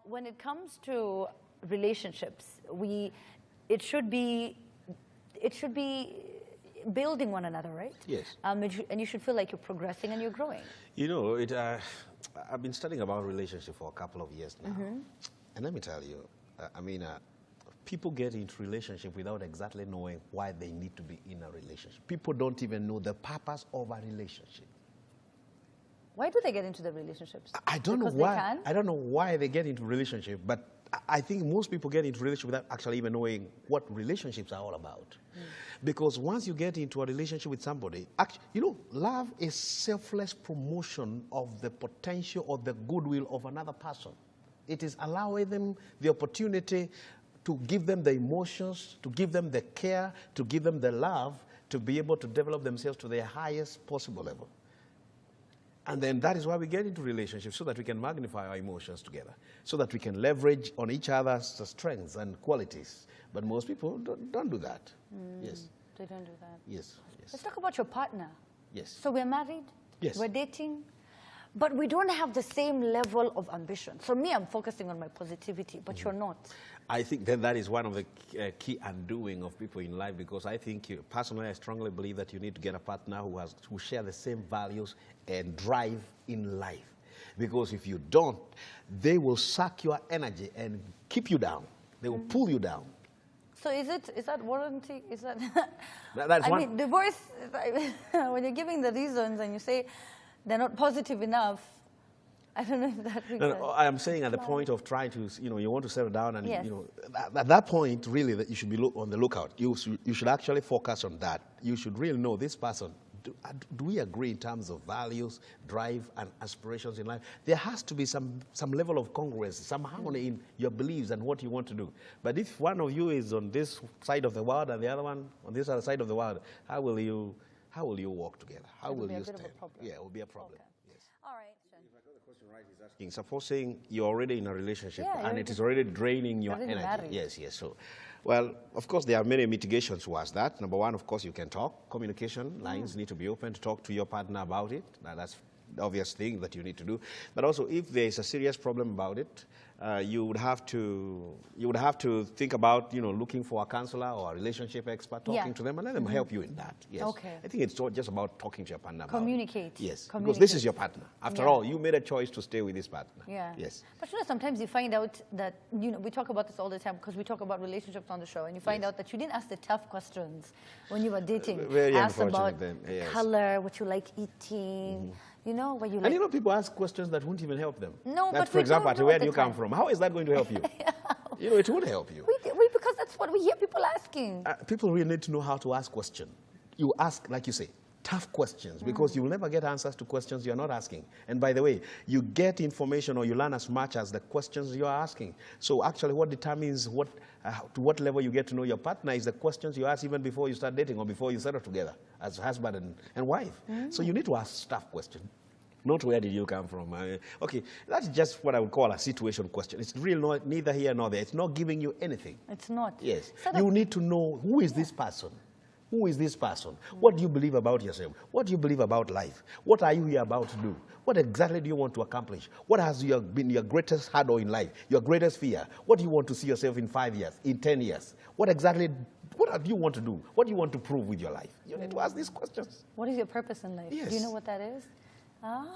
when it comes to relationships, it should be building one another, right? Yes. And you should feel like you're progressing and you're growing. You know, I've been studying about relationships for a couple of years now. And let me tell you, people get into relationship without exactly knowing why they need to be in a relationship. People don't even know the purpose of a relationship. Why do they get into the relationships? I don't know why. I don't know why they get into relationship, but I think most people get into relationship without actually even knowing what relationships are all about. Because once you get into a relationship with somebody, you know, love is selfless promotion of the potential or the goodwill of another person. It is allowing them the opportunity to give them the emotions, to give them the care, to give them the love, to be able to develop themselves to their highest possible level. And then that is why we get into relationships, so that we can magnify our emotions together, so that we can leverage on each other's strengths and qualities. But most people don't do that. Yes. They don't do that. Yes. Yes. Let's talk about your partner. Yes. So we're married. Yes. We're dating. But we don't have the same level of ambition. So me, I'm focusing on my positivity, but you're not. I think that is one of the key undoing of people in life, because I think, personally, I strongly believe that you need to get a partner who share the same values and drive in life. Because if you don't, they will suck your energy and keep you down. They will pull you down. So is that warranty? Is that? That's I mean, divorce. When you're giving the reasons and you say they're not positive enough, I don't know if that makes sense. No, I am saying at the point of trying to, you want to settle down, and yes. At that point, really, that you should be on the lookout. You should actually focus on that. You should really know this person. Do we agree in terms of values, drive, and aspirations in life? There has to be some level of congruence, some harmony in your beliefs and what you want to do. But if one of you is on this side of the world and the other one on this other side of the world, how will you work together? How will you stand? Yeah, it will be a problem. Okay. All right. If I got the question right, he's asking, supposing you're already in a relationship and it is already already draining your energy. Married. Yes. So, well, of course, there are many mitigations towards that. Number one, of course, you can talk. Communication lines need to be open to talk to your partner about it. That's the obvious thing that you need to do. But also, if there is a serious problem about it, you would have to think about, looking for a counselor or a relationship expert, talking to them, and let them help you in that. Yes. Okay. I think it's not just about talking to your partner. Communicate. Yes. Communicate. Because this is your partner. After all, you made a choice to stay with this partner. Yeah. Yes. But sometimes you find out that, we talk about this all the time because we talk about relationships on the show, and you find out that you didn't ask the tough questions when you were dating. Very ask about unfortunate then. Yes. color, what you like eating. What you like. And people ask questions that won't even help them. No, that, but for example, where do you come time. from? How is that going to help you? It won't help you. Because that's what we hear people asking. People really need to know how to ask questions. You ask, like you say, tough questions, because you'll never get answers to questions you're not asking. And by the way, you get information or you learn as much as the questions you're asking. So actually what determines to what level you get to know your partner is the questions you ask even before you start dating or before you settle together as husband and wife. So you need to ask tough questions. Not where did you come from. Okay, that's just what I would call a situation question. It's really neither here nor there. It's not giving you anything. It's not. Yes. You need to know, who is this person? Who is this person? What do you believe about yourself? What do you believe about life? What are you here about to do? What exactly do you want to accomplish? What has been your greatest hurdle in life? Your greatest fear? What do you want to see yourself in 5 years, in 10 years? What do you want to do? What do you want to prove with your life? You need to ask these questions. What is your purpose in life? Yes. Do you know what that is?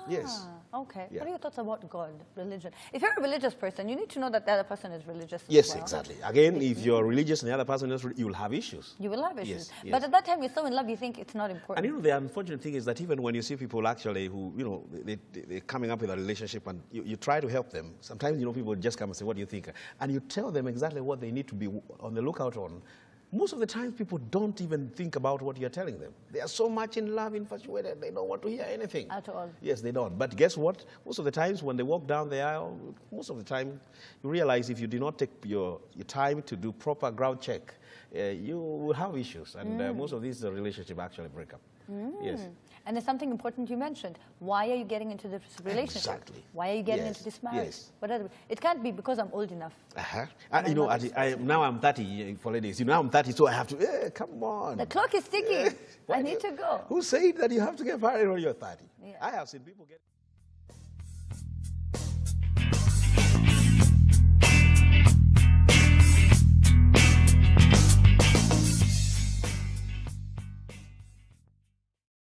Yes. Okay. Yeah. What are your thoughts about God, religion? If you're a religious person, you need to know that the other person is religious Yes, as well. exactly. Again, if you're religious and the other person is, you'll have issues. You will have issues. Yes, yes. But at that time, you're so in love, you think it's not important. And the unfortunate thing is that even when you see people actually who, they're coming up with a relationship and you try to help them, sometimes, people just come and say, what do you think? And you tell them exactly what they need to be on the lookout on. Most of the time, people don't even think about what you're telling them. They are so much in love, infatuated, they don't want to hear anything. At all. Yes, they don't. But guess what? Most of the times when they walk down the aisle, most of the time, you realize if you do not take your time to do proper ground check, you will have issues. And most of these relationships actually break up. Yes. And there's something important you mentioned. Why are you getting into this relationship? Exactly. Why are you getting into this marriage? Yes. It can't be because I'm old enough. Now I'm 30 for ladies. Now I'm 30, so I have to, come on. The clock is ticking. I need to go. Who said that you have to get married when you're 30? Yeah. I have seen people get...